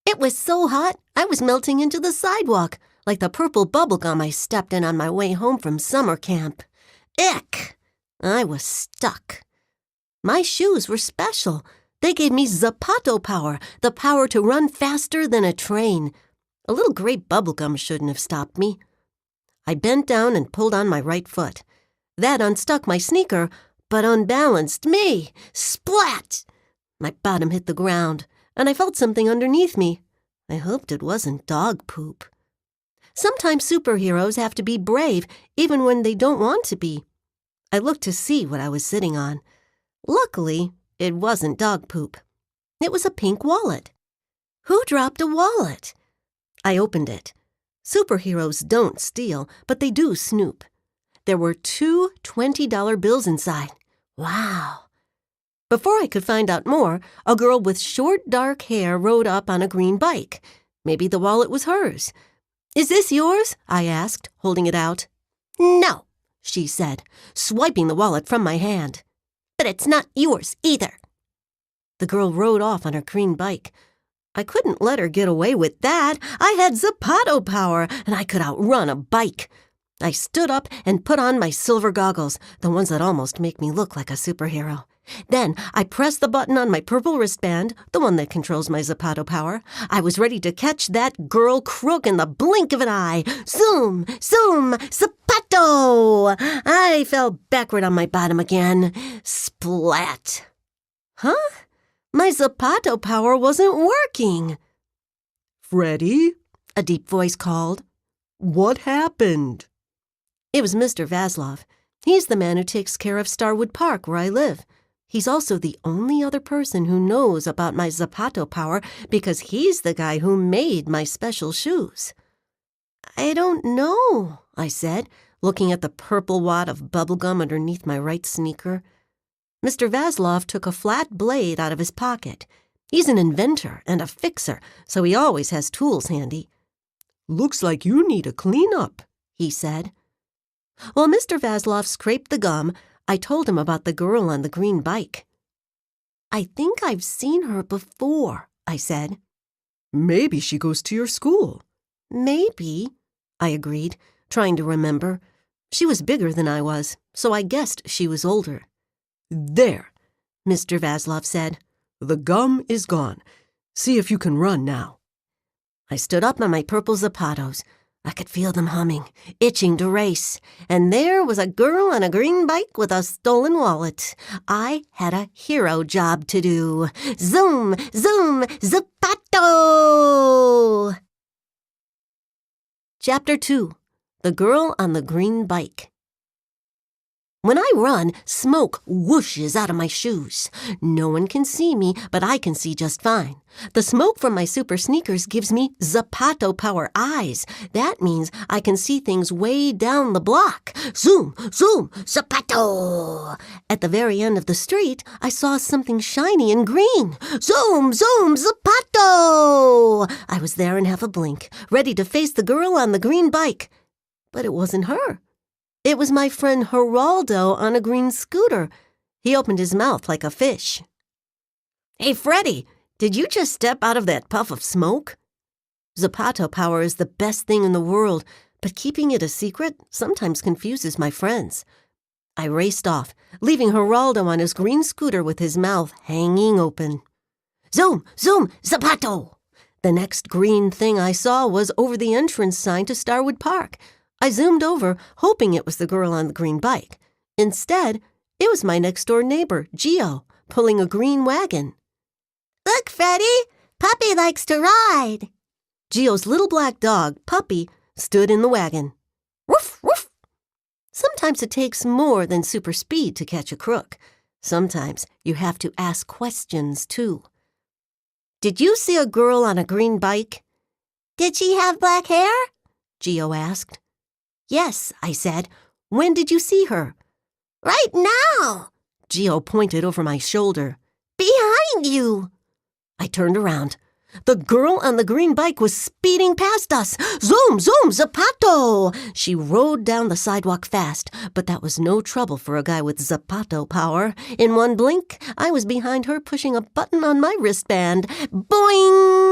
It was so hot, I was melting into the sidewalk, like the purple bubble gum I stepped in on my way home from summer camp. Ick! I was stuck. My shoes were special. They gave me zapato power, the power to run faster than a train. A little gray bubble gum shouldn't have stopped me. I bent down and pulled on my right foot. That unstuck my sneaker, but unbalanced me. Splat! My bottom hit the ground, and I felt something underneath me. I hoped it wasn't dog poop. Sometimes superheroes have to be brave, even when they don't want to be. I looked to see what I was sitting on. Luckily, it wasn't dog poop. It was a pink wallet. Who dropped a wallet? I opened it. Superheroes don't steal, but they do snoop. There were 2 $20 bills inside. Wow. Before I could find out more, a girl with short, dark hair rode up on a green bike. Maybe the wallet was hers. "Is this yours?" I asked, holding it out. "No," she said, swiping the wallet from my hand. "But it's not yours either." The girl rode off on her green bike. I couldn't let her get away with that. I had zapato power, and I could outrun a bike. I stood up and put on my silver goggles, the ones that almost make me look like a superhero. Then I pressed the button on my purple wristband, the one that controls my zapato power. I was ready to catch that girl crook in the blink of an eye. Zoom, zoom, zapato! I fell backward on my bottom again. Splat. Huh? My zapato power wasn't working. "Freddie?" a deep voice called. "What happened?" It was Mr. Vaslov. He's the man who takes care of Starwood Park, where I live. He's also the only other person who knows about my zapato power because he's the guy who made my special shoes. "I don't know," I said, looking at the purple wad of bubblegum underneath my right sneaker. Mr. Vaslov took a flat blade out of his pocket. He's an inventor and a fixer, so he always has tools handy. "Looks like you need a cleanup," he said. While Mr. Vaslov scraped the gum, I told him about the girl on the green bike. "I think I've seen her before," I said. "Maybe she goes to your school." "Maybe," I agreed, trying to remember. She was bigger than I was, so I guessed she was older. "There," Mr. Vaslov said. "the gum is gone. See if you can run now." I stood up on my purple zapatos. I could feel them humming, itching to race. And there was a girl on a green bike with a stolen wallet. I had a hero job to do. Zoom, zoom, zapato! Chapter 2. The Girl on the Green Bike. When I run, smoke whooshes out of my shoes. No one can see me, but I can see just fine. The smoke from my super sneakers gives me zapato power eyes. That means I can see things way down the block. Zoom, zoom, zapato! At the very end of the street, I saw something shiny and green. Zoom, zoom, zapato! I was there in half a blink, ready to face the girl on the green bike. But it wasn't her. It was my friend Geraldo on a green scooter. He opened his mouth like a fish. "Hey, Freddie, did you just step out of that puff of smoke?" Zapato power is the best thing in the world, but keeping it a secret sometimes confuses my friends. I raced off, leaving Geraldo on his green scooter with his mouth hanging open. Zoom, zoom, zapato! The next green thing I saw was over the entrance sign to Starwood Park. I zoomed over, hoping it was the girl on the green bike. Instead, it was my next-door neighbor, Gio, pulling a green wagon. "Look, Freddie! Puppy likes to ride!" Gio's little black dog, Puppy, stood in the wagon. Woof, woof! Sometimes it takes more than super speed to catch a crook. Sometimes you have to ask questions, too. "Did you see a girl on a green bike?" "Did she have black hair?" Gio asked. "Yes," I said. "When did you see her?" "Right now!" Gio pointed over my shoulder. "Behind you!" I turned around. The girl on the green bike was speeding past us. Zoom, zoom, zapato! She rode down the sidewalk fast, but that was no trouble for a guy with zapato power. In one blink, I was behind her pushing a button on my wristband. Boing!